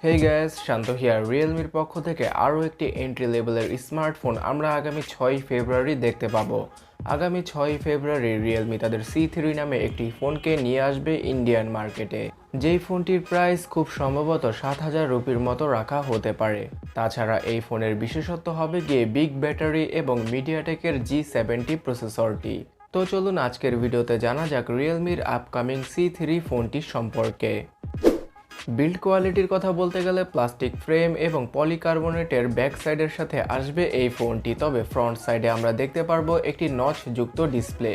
Hey guys, Shanto here. Realme পক্ষ থেকে আরও একটি এন্ট্রি লেভেলের স্মার্টফোন আমরা আগামী 6 ফেব্রুয়ারি দেখতে পাবো। আগামী 6 ফেব্রুয়ারি Realme তাদের C3 নামে একটি ফোনকে নিয়ে আসবে ইন্ডিয়ান মার্কেটে, যেই ফোনটির প্রাইস খুব সম্ভবত 7,000 রুপির মতো রাখা হতে পারে। তাছাড়া এই ফোনের বিশেষত্ব হবে গিয়ে বিগ ব্যাটারি এবং মিডিয়াটেকের G70 প্রসেসরটি। তো চলুন আজকের ভিডিওতে জানা যাক রিয়েলমির আপকামিং C3 ফোনটি সম্পর্কে। বিল্ড কোয়ালিটির কথা বলতে গেলে প্লাস্টিক ফ্রেম এবং পলিকার্বনেটের ব্যাক সাইডের সাথে আসবে এই ফোনটি, তবে ফ্রন্ট সাইডে আমরা দেখতে পারবো একটি নচ যুক্ত ডিসপ্লে,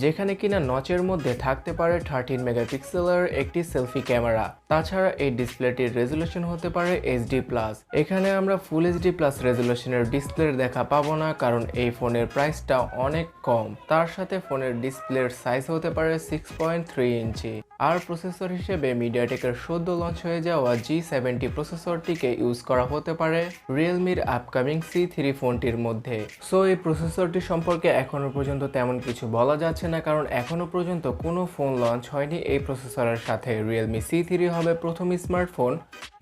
যেখানে কিনা নচের মধ্যে থাকতে পারে 13 মেগাপিক্সেলের একটি সেলফি ক্যামেরা। তাছাড়া এই ডিসপ্লেটির রেজুলেশন হতে পারে HD+। এখানে আমরা ফুল HD+ রেজুলেশনের ডিসপ্লের দেখা পাবো না, কারণ এই ফোনের প্রাইসটা অনেক কম। তার সাথে ফোনের ডিসপ্লের সাইজ হতে পারে 6.3 ইঞ্চি। আর প্রসেসর হিসেবে মিডিয়াটেকের সদ্য লঞ্চ হয়ে যাওয়া G70 প্রসেসরটিকে ইউজ করা হতে পারে রিয়েলমির আপকামিং C3 ফোনটির মধ্যে। সো এই প্রসেসরটি সম্পর্কে এখনো পর্যন্ত তেমন কিছু বলা যাচ্ছে না, কারণ এখনো পর্যন্ত কোনো ফোন লঞ্চ হয়নি এই প্রসেসরের সাথে। রিয়েলমি C3 হবে প্রথম স্মার্টফোন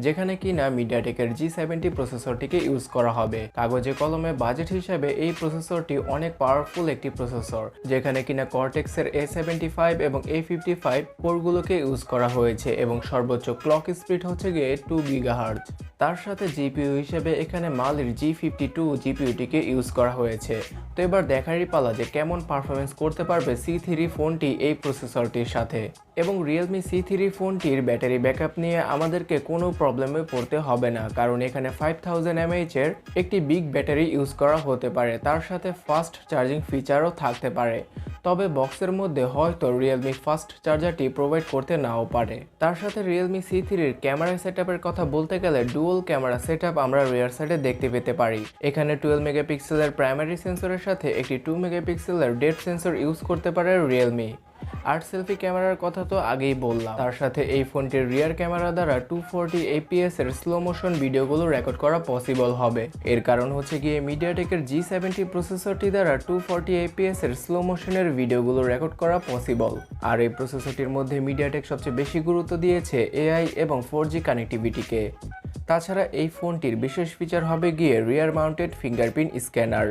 যেখানে কিনা মিডিয়াটেকের G70 প্রসেসরটিকে ইউজ করা হবে। কাগজে কলমে বাজেট হিসেবে এই প্রসেসরটি অনেক পাওয়ারফুল একটি প্রসেসর, যেখানে কিনা কর্টেক্সের A75 এবং A55 কোরগুলোকে ইউজ করা হয়েছে এবং সর্বোচ্চ ক্লক স্পিড হচ্ছে গিয়ে 2 GHz। তার সাথে জিপিইউ হিসেবে এখানে মালির G52 জিপিইউটিকে ইউজ করা হয়েছে। তো এবার দেখারই পালা যে কেমন পারফরমেন্স করতে পারবে C3 ফোনটি এই প্রসেসরটির সাথে। এবং রিয়েলমি C3 ফোনটির ব্যাটারি ব্যাকআপ নিয়ে আমাদেরকে কোনো প্রবলেমে পড়তে হবে না, কারণ এখানে 5000 mAh এর একটি বিগ ব্যাটারি ইউজ করা হতে পারে। তার সাথে ফাস্ট চার্জিং ফিচারও থাকতে পারে, তবে বক্সের মধ্যে হয়তো রিয়েলমি ফাস্ট চার্জারটি প্রোভাইড করতে নাও পারে। তার সাথে রিয়েলমি C3-র ক্যামেরা সেটআপের কথা বলতে গেলে ডুয়াল ক্যামেরা সেটআপ আমরা রিয়ার সাইডে দেখতে পেতে পারি। এখানে 12 মেগাপিক্সেলের প্রাইমারি সেন্সরের সাথে একটি 2 মেগাপিক্সেলের ডেপথ সেন্সর ইউজ করতে পারে রিয়েলমি। আর সেলফি ক্যামেরার কথা তো আগেই বললাম। তার সাথে এই ফোনটির রিয়ার ক্যামেরা দ্বারা 240 fps এর স্লো মোশন ভিডিওগুলো রেকর্ড করা পসিবল হবে। এর কারণ হচ্ছে গিয়ে মিডিয়াটেকের G70 প্রসেসরটি দ্বারা 240 fps এর স্লো মোশনের ভিডিওগুলো রেকর্ড করা পসিবল। আর এই প্রসেসরটির মধ্যে মিডিয়াটেক সবচেয়ে বেশি গুরুত্ব দিয়েছে AI এবং 4G কানেক্টিভিটিকে। তাছাড়া এই ফোনটির বিশেষ ফিচার হবে গিয়ে রিয়ার মাউন্টেড ফিঙ্গারপ্রিন্ট স্ক্যানার।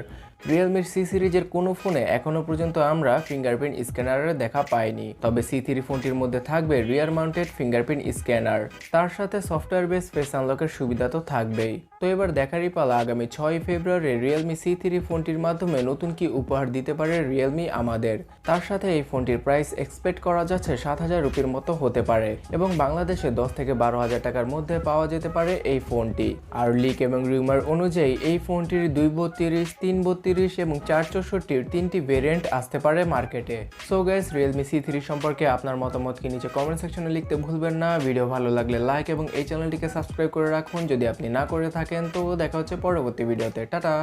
রিয়েলমির C সিরিজের কোনো ফোনে এখনো পর্যন্ত আমরা ফিঙ্গারপ্রিন্ট স্ক্যানারের দেখা পাইনি, তবে C3 ফোনটির মধ্যে থাকবে রিয়ার মাউন্টেড ফিঙ্গারপ্রিন্ট স্ক্যানার। তার সাথে সফটওয়্যার বেস ফেস আনলকের সুবিধা তো থাকবেই। তো এবার দেখারই পালা আগামী 6 ফেব্রুয়ারি রিয়েলমি C3 ফোনটির মাধ্যমে নতুন কি উপহার দিতে পারে রিয়েলমি আমাদের। তার সাথে এই ফোনটির প্রাইস এক্সপেক্ট করা যাচ্ছে 7,000 রুপির মতো হতে পারে এবং বাংলাদেশে 10 থেকে 12,000 টাকার মধ্যে পাওয়া যেতে পারে এই ফোনটি। আর লিক এবং রিউমার অনুযায়ী এই ফোনটির 232, 332 এবং 464-র 3টি ভেরিয়েন্ট আসতে পারে মার্কেটে। সো গাইস, রিয়েলমি C3 সম্পর্কে আপনার মতামত কি নিচে কমেন্ট সেকশনে লিখতে ভুলবেন না। ভিডিও ভালো লাগলে লাইক এবং এই চ্যানেলটিকে সাবস্ক্রাইব করে রাখুন যদি আপনি না করে থাকেন। তো দেখা হচ্ছে পরবর্তী ভিডিওতে। টাটা।